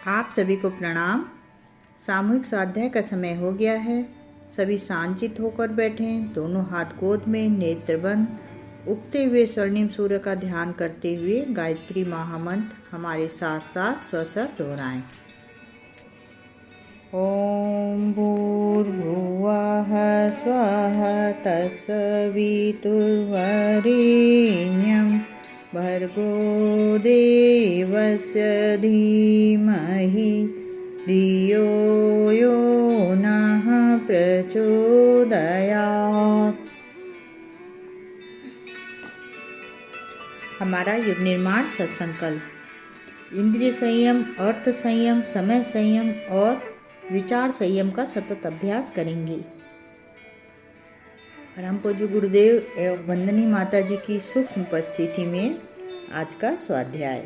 आप सभी को प्रणाम। सामूहिक स्वाध्याय का समय हो गया है। सभी शांतचित्त होकर बैठें, दोनों हाथ गोद में, नेत्र बंद। उगते हुए स्वर्णिम सूर्य का ध्यान करते हुए गायत्री महामंत्र हमारे साथ साथ स्वस्वर दोहराएं। ओम भूर्भुवः स्वः तत्सवितुर्वरेण्यं भर्गो देवस्य धीमहि धियो यो नः प्रचोदयात्। हमारा युग निर्माण सत्संकल्प। इंद्रिय संयम, अर्थ संयम, समय संयम और विचार संयम का सतत अभ्यास करेंगे। परम पूज्य गुरुदेव एवं वंदनीय माता जी की सूक्ष्म उपस्थिति में आज का स्वाध्याय।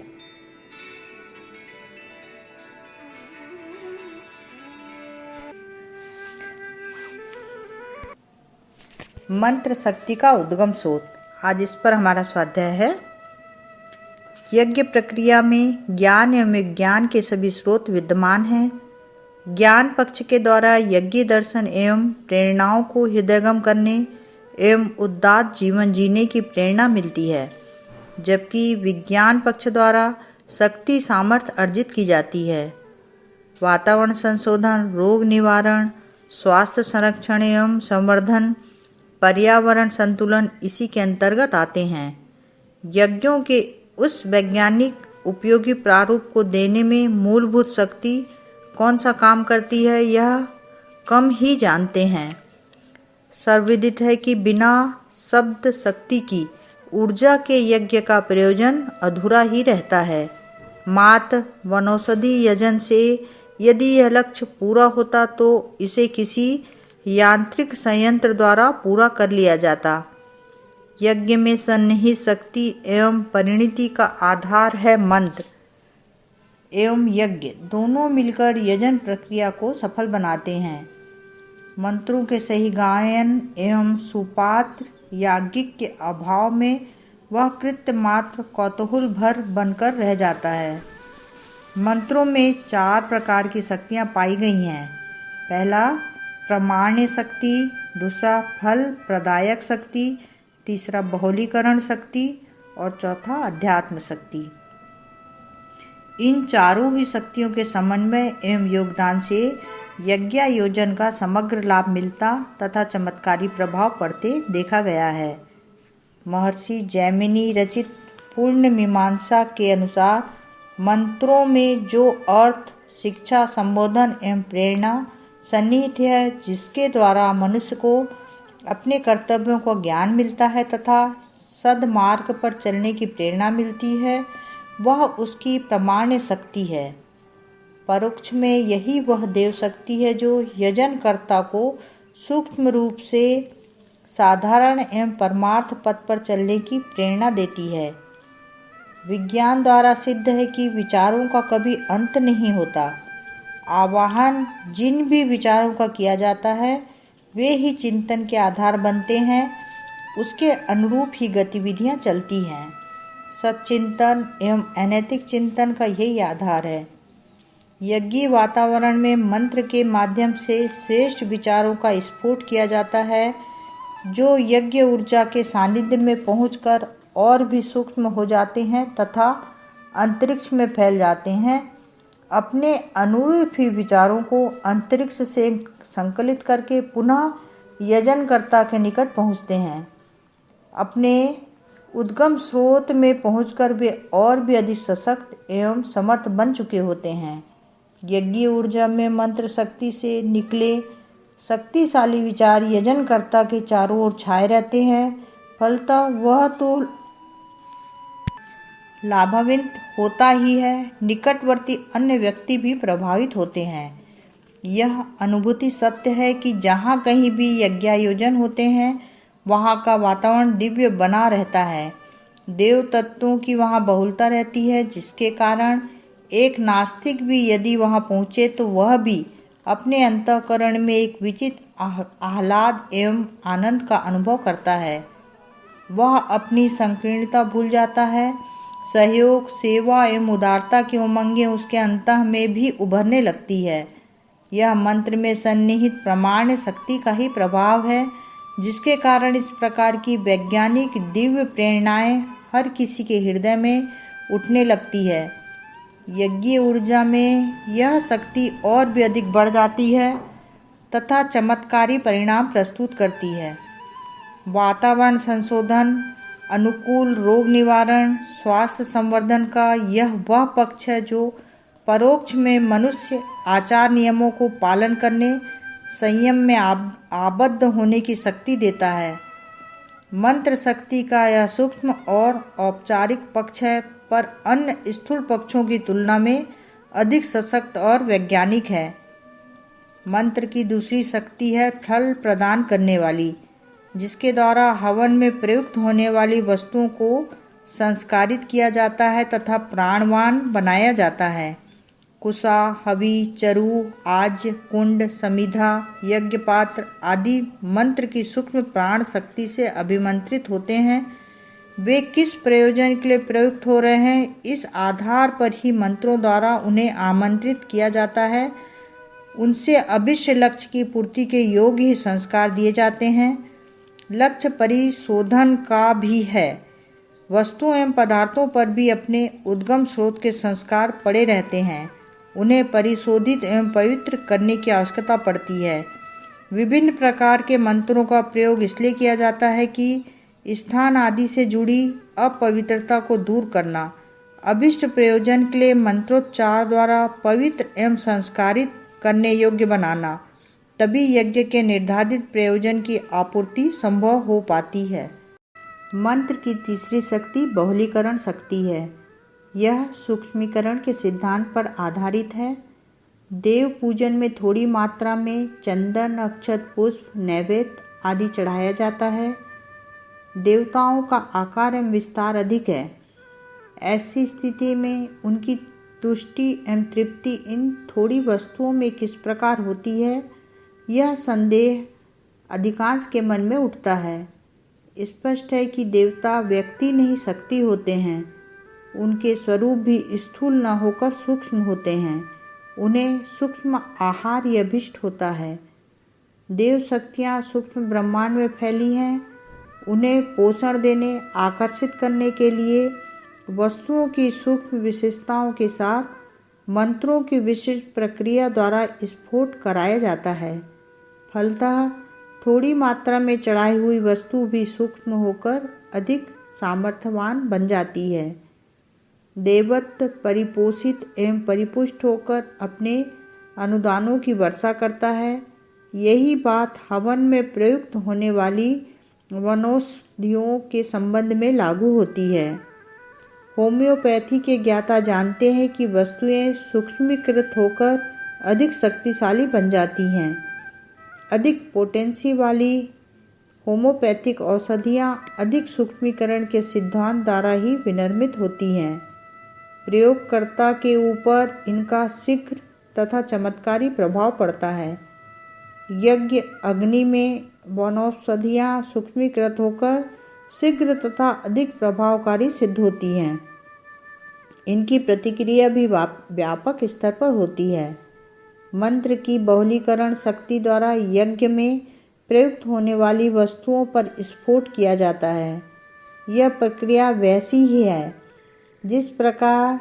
मंत्र शक्ति का उद्गम स्रोत। आज इस पर हमारा स्वाध्याय है। यज्ञ प्रक्रिया में ज्ञान एवं विज्ञान के सभी स्रोत विद्यमान हैं। ज्ञान पक्ष के द्वारा यज्ञ दर्शन एवं प्रेरणाओं को हृदयगम करने एवं उदात्त जीवन जीने की प्रेरणा मिलती है, जबकि विज्ञान पक्ष द्वारा शक्ति सामर्थ्य अर्जित की जाती है। वातावरण संशोधन, रोग निवारण, स्वास्थ्य संरक्षण एवं संवर्धन, पर्यावरण संतुलन इसी के अंतर्गत आते हैं। यज्ञों के उस वैज्ञानिक उपयोगी प्रारूप को देने में मूलभूत शक्ति कौन सा काम करती है, यह कम ही जानते हैं। सर्वविदित है कि बिना शब्द शक्ति की ऊर्जा के यज्ञ का प्रयोजन अधूरा ही रहता है। मात्र वनौषधि यजन से यदि यह लक्ष्य पूरा होता तो इसे किसी यांत्रिक संयंत्र द्वारा पूरा कर लिया जाता। यज्ञ में सन्निहित शक्ति एवं परिणति का आधार है मंत्र एवं यज्ञ दोनों मिलकर यजन प्रक्रिया को सफल बनाते हैं। मंत्रों के सही गायन एवं सुपात्र याज्ञिक के अभाव में वह कृत्य मात्र कौतूहल भर बनकर रह जाता है। मंत्रों में 4 प्रकार की शक्तियां पाई गई हैं। पहला प्रामाण्य शक्ति, दूसरा फल प्रदायक शक्ति, तीसरा बहुलीकरण शक्ति और चौथा अध्यात्म शक्ति। इन चारों ही शक्तियों के समन्वय एवं योगदान से यज्ञायोजन का समग्र लाभ मिलता तथा चमत्कारी प्रभाव पड़ते देखा गया है। महर्षि जैमिनी रचित पूर्ण मीमांसा के अनुसार मंत्रों में जो अर्थ, शिक्षा, संबोधन एवं प्रेरणा सन्निहित है, जिसके द्वारा मनुष्य को अपने कर्तव्यों को ज्ञान मिलता है तथा सद्मार्ग पर चलने की प्रेरणा मिलती है, वह उसकी प्रामाण्य शक्ति है। परोक्ष में यही वह देव शक्ति है जो यजनकर्ता को सूक्ष्म रूप से साधारण एवं परमार्थ पथ पर चलने की प्रेरणा देती है। विज्ञान द्वारा सिद्ध है कि विचारों का कभी अंत नहीं होता। आवाहन जिन भी विचारों का किया जाता है वे ही चिंतन के आधार बनते हैं, उसके अनुरूप ही गतिविधियां चलती हैं। सच्चिंतन एवं अनैतिक चिंतन का यही आधार है। यज्ञीय वातावरण में मंत्र के माध्यम से श्रेष्ठ विचारों का स्फोट किया जाता है, जो यज्ञ ऊर्जा के सानिध्य में पहुंचकर और भी सूक्ष्म हो जाते हैं तथा अंतरिक्ष में फैल जाते हैं। अपने अनुरूप ही विचारों को अंतरिक्ष से संकलित करके पुनः यजनकर्ता के निकट पहुंचते हैं। अपने उद्गम स्रोत में पहुंचकर वे और भी अधिक सशक्त एवं समर्थ बन चुके होते हैं। यज्ञीय ऊर्जा में मंत्र शक्ति से निकले शक्तिशाली विचार यजनकर्ता के चारों ओर छाए रहते हैं। फलतः वह तो लाभान्वित होता ही है, निकटवर्ती अन्य व्यक्ति भी प्रभावित होते हैं। यह अनुभूति सत्य है कि जहाँ कहीं भी यज्ञायोजन होते हैं वहाँ का वातावरण दिव्य बना रहता है। देव तत्वों की वहाँ बहुलता रहती है, जिसके कारण एक नास्तिक भी यदि वहाँ पहुँचे तो वह भी अपने अंतःकरण में एक विचित्र आह्लाद एवं आनंद का अनुभव करता है। वह अपनी संकीर्णता भूल जाता है, सहयोग, सेवा एवं उदारता की उमंगें उसके अंतः में भी उभरने लगती है। यह मंत्र में सन्निहित प्रामाण्य शक्ति का ही प्रभाव है, जिसके कारण इस प्रकार की वैज्ञानिक दिव्य प्रेरणाएं हर किसी के हृदय में उठने लगती है। यज्ञीय ऊर्जा में यह शक्ति और भी अधिक बढ़ जाती है तथा चमत्कारी परिणाम प्रस्तुत करती है। वातावरण संशोधन, अनुकूल रोग निवारण, स्वास्थ्य संवर्धन का यह वह पक्ष है जो परोक्ष में मनुष्य आचार नियमों को पालन करने, संयम में आबद्ध होने की शक्ति देता है। मंत्र शक्ति का यह सूक्ष्म और औपचारिक पक्ष है, पर अन्य स्थूल पक्षों की तुलना में अधिक सशक्त और वैज्ञानिक है। मंत्र की दूसरी शक्ति है फल प्रदान करने वाली, जिसके द्वारा हवन में प्रयुक्त होने वाली वस्तुओं को संस्कारित किया जाता है तथा प्राणवान बनाया जाता है। कुसा, हवि, चरु, आज, कुंड, समिधा, यज्ञ पात्र आदि मंत्र की सूक्ष्म प्राण शक्ति से अभिमंत्रित होते हैं। वे किस प्रयोजन के लिए प्रयुक्त हो रहे हैं, इस आधार पर ही मंत्रों द्वारा उन्हें आमंत्रित किया जाता है। उनसे अभिष्ट लक्ष्य की पूर्ति के योग्य ही संस्कार दिए जाते हैं। लक्ष्य परिशोधन का भी है। वस्तुओं एवं पदार्थों पर भी अपने उद्गम स्रोत के संस्कार पड़े रहते हैं। उन्हें परिशोधित एवं पवित्र करने की आवश्यकता पड़ती है। विभिन्न प्रकार के मंत्रों का प्रयोग इसलिए किया जाता है कि स्थान आदि से जुड़ी अपवित्रता को दूर करना, अभिष्ट प्रयोजन के लिए मंत्रोच्चार द्वारा पवित्र एवं संस्कारित करने योग्य बनाना, तभी यज्ञ के निर्धारित प्रयोजन की आपूर्ति संभव हो पाती है। मंत्र की तीसरी शक्ति बहुलीकरण शक्ति है। यह सूक्ष्मीकरण के सिद्धांत पर आधारित है। देव पूजन में थोड़ी मात्रा में चंदन, अक्षत, पुष्प, नैवेद्य आदि चढ़ाया जाता है। देवताओं का आकार एवं विस्तार अधिक है। ऐसी स्थिति में उनकी तुष्टि एवं तृप्ति इन थोड़ी वस्तुओं में किस प्रकार होती है, यह संदेह अधिकांश के मन में उठता है। स्पष्ट है कि देवता व्यक्ति नहीं शक्ति होते हैं। उनके स्वरूप भी स्थूल न होकर सूक्ष्म होते हैं। उन्हें सूक्ष्म आहार ही अभिष्ट होता है। देव शक्तियाँ सूक्ष्म ब्रह्मांड में फैली हैं। उन्हें पोषण देने, आकर्षित करने के लिए वस्तुओं की सूक्ष्म विशेषताओं के साथ मंत्रों की विशिष्ट प्रक्रिया द्वारा स्फोट कराया जाता है। फलतः थोड़ी मात्रा में चढ़ाई हुई वस्तु भी सूक्ष्म होकर अधिक सामर्थ्यवान बन जाती है। देवत्व परिपोषित एवं परिपुष्ट होकर अपने अनुदानों की वर्षा करता है। यही बात हवन में प्रयुक्त होने वाली वनौषधियों के संबंध में लागू होती है। होम्योपैथी के ज्ञाता जानते हैं कि वस्तुएं सूक्ष्मीकृत होकर अधिक शक्तिशाली बन जाती हैं। अधिक पोटेंसी वाली होम्योपैथिक औषधियाँ अधिक सूक्ष्मीकरण के सिद्धांत द्वारा ही विनिर्मित होती हैं। प्रयोगकर्ता के ऊपर इनका शीघ्र तथा चमत्कारी प्रभाव पड़ता है। यज्ञ अग्नि में वनौषधियाँ सूक्ष्मीकृत होकर शीघ्र तथा अधिक प्रभावकारी सिद्ध होती हैं। इनकी प्रतिक्रिया भी व्यापक स्तर पर होती है। मंत्र की बहुलीकरण शक्ति द्वारा यज्ञ में प्रयुक्त होने वाली वस्तुओं पर स्फोट किया जाता है। यह प्रक्रिया वैसी ही है जिस प्रकार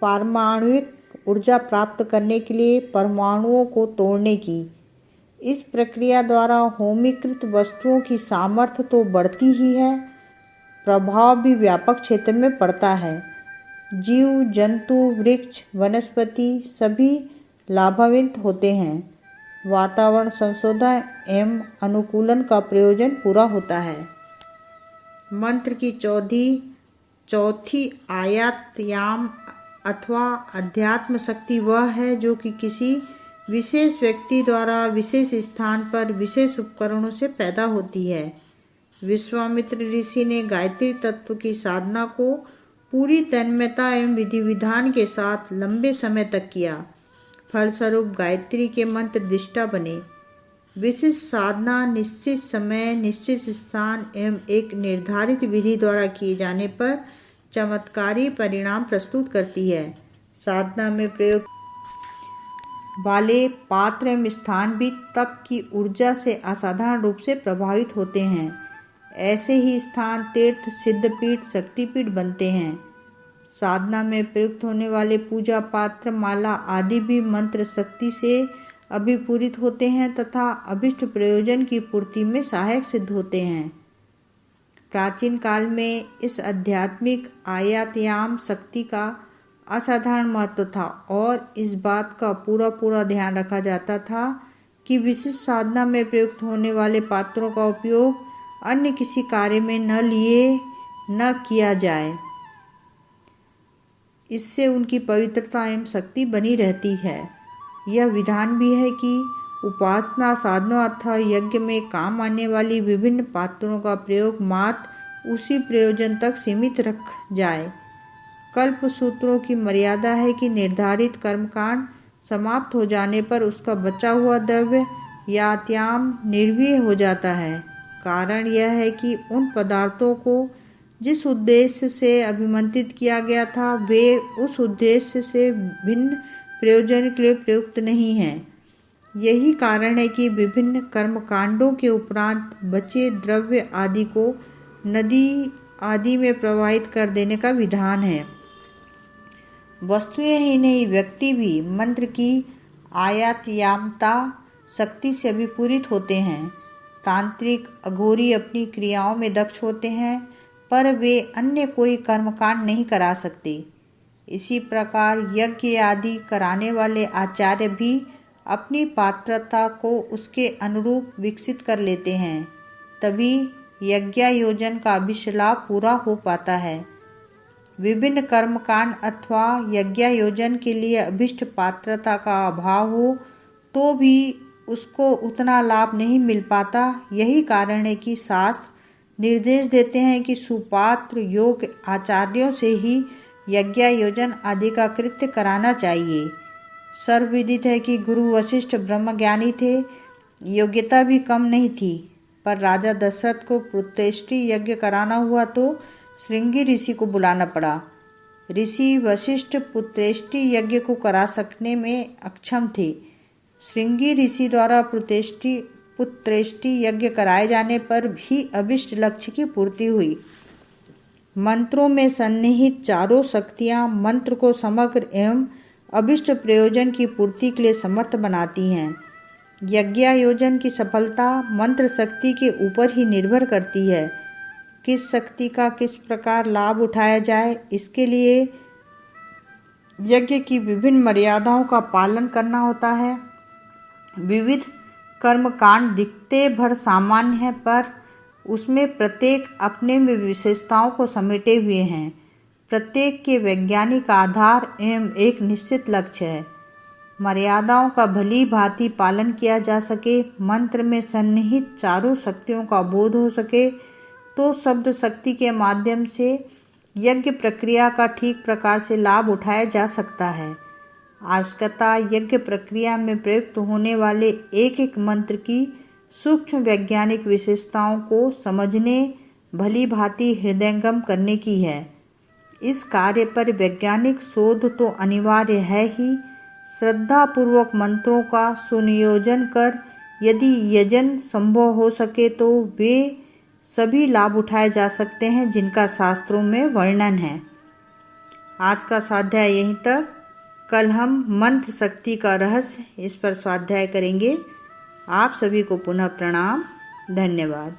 पारमाणविक ऊर्जा प्राप्त करने के लिए परमाणुओं को तोड़ने की। इस प्रक्रिया द्वारा होमीकृत वस्तुओं की सामर्थ्य तो बढ़ती ही है, प्रभाव भी व्यापक क्षेत्र में पड़ता है। जीव, जंतु, वृक्ष, वनस्पति सभी लाभान्वित होते हैं। वातावरण संशोधन एवं अनुकूलन का प्रयोजन पूरा होता है। मंत्र की चौथी आयातयाम अथवा अध्यात्म शक्ति वह है जो कि किसी विशेष व्यक्ति द्वारा विशेष स्थान पर विशेष उपकरणों से पैदा होती है। विश्वामित्र ऋषि ने गायत्री तत्व की साधना को पूरी तन्मयता एवं विधि विधान के साथ लंबे समय तक किया। फलस्वरूप गायत्री के मंत्र दृष्टा बने। विशिष्ट साधना निश्चित समय, निश्चित स्थान एवं एक निर्धारित विधि द्वारा किए जाने पर चमत्कारी परिणाम प्रस्तुत करती है। साधना में प्रयोग वाले पात्र एवं स्थान भी तप की ऊर्जा से असाधारण रूप से प्रभावित होते हैं। ऐसे ही स्थान तीर्थ, सिद्धपीठ, शक्तिपीठ बनते हैं। साधना में प्रयुक्त होने वाले पूजा पात्र, माला आदि भी मंत्र शक्ति से अभिपूरित होते हैं तथा अभिष्ट प्रयोजन की पूर्ति में सहायक सिद्ध होते हैं। प्राचीन काल में इस आध्यात्मिक आयातयाम शक्ति का असाधारण महत्व था और इस बात का पूरा ध्यान रखा जाता था कि विशिष्ट साधना में प्रयुक्त होने वाले पात्रों का उपयोग अन्य किसी कार्य में न किया जाए। इससे उनकी पवित्रता एवं शक्ति बनी रहती है। यह विधान भी है कि उपासना साधनों अथवा यज्ञ में काम आने वाली विभिन्न पात्रों का प्रयोग मात्र उसी प्रयोजन तक सीमित रख जाए। कल्प सूत्रों की मर्यादा है कि निर्धारित कर्मकांड समाप्त हो जाने पर उसका बचा हुआ द्रव्य या आत्याम निर्वीय हो जाता है। कारण यह है कि उन पदार्थों को जिस उद्देश्य से अभिमंत्रित किया गया था वे उस उद्देश्य से भिन्न प्रयोजन के लिए प्रयुक्त नहीं हैं। यही कारण है कि विभिन्न कर्मकांडों के उपरांत बचे द्रव्य आदि को नदी आदि में प्रवाहित कर देने का विधान है। वस्तुएं ही नहीं, व्यक्ति भी मंत्र की आयातयामता शक्ति से अभिपूरित होते हैं। तांत्रिक अघोरी अपनी क्रियाओं में दक्ष होते हैं पर वे अन्य कोई कर्मकांड नहीं करा सकते। इसी प्रकार यज्ञ आदि कराने वाले आचार्य भी अपनी पात्रता को उसके अनुरूप विकसित कर लेते हैं, तभी यज्ञायोजन का अभिष्ट लाभ पूरा हो पाता है। विभिन्न कर्मकांड अथवा यज्ञायोजन के लिए अभिष्ट पात्रता का अभाव हो तो भी उसको उतना लाभ नहीं मिल पाता। यही कारण है कि शास्त्र निर्देश देते हैं कि सुपात्र योग्य आचार्यों से ही यज्ञायोजन आदि का कृत्य कराना चाहिए। सर्वविदित है कि गुरु वशिष्ठ ब्रह्मज्ञानी थे, योग्यता भी कम नहीं थी, पर राजा दशरथ को पुत्रेष्टि यज्ञ कराना हुआ तो श्रृंगी ऋषि को बुलाना पड़ा। ऋषि वशिष्ठ पुत्रेष्टि यज्ञ को करा सकने में अक्षम थे। श्रृंगी ऋषि द्वारा पुत्रेष्टि यज्ञ कराए जाने पर भी अभिष्ट लक्ष्य की पूर्ति हुई। मंत्रों में सन्निहित चारों शक्तियां मंत्र को समग्र एवं अभिष्ट प्रयोजन की पूर्ति के लिए समर्थ बनाती हैं। यज्ञायोजन की सफलता मंत्र शक्ति के ऊपर ही निर्भर करती है। किस शक्ति का किस प्रकार लाभ उठाया जाए, इसके लिए यज्ञ की विभिन्न मर्यादाओं का पालन करना होता है। विविध कर्मकांड दिखते भर सामान्य है, पर उसमें प्रत्येक अपने में विशेषताओं को समेटे हुए हैं। प्रत्येक के वैज्ञानिक आधार एवं एक निश्चित लक्ष्य है। मर्यादाओं का भली भांति पालन किया जा सके, मंत्र में सन्निहित चारों शक्तियों का बोध हो सके तो शब्द शक्ति के माध्यम से यज्ञ प्रक्रिया का ठीक प्रकार से लाभ उठाया जा सकता है। आवश्यकता यज्ञ प्रक्रिया में प्रयुक्त होने वाले एक एक मंत्र की सूक्ष्म वैज्ञानिक विशेषताओं को समझने, भली भांति हृदयंगम करने की है। इस कार्य पर वैज्ञानिक शोध तो अनिवार्य है ही, श्रद्धापूर्वक मंत्रों का सुनियोजन कर यदि यजन संभव हो सके तो वे सभी लाभ उठाए जा सकते हैं जिनका शास्त्रों में वर्णन है। आज का स्वाध्याय यहीं तक। कल हम मंत्र शक्ति का रहस्य इस पर स्वाध्याय करेंगे। आप सभी को पुनः प्रणाम। धन्यवाद।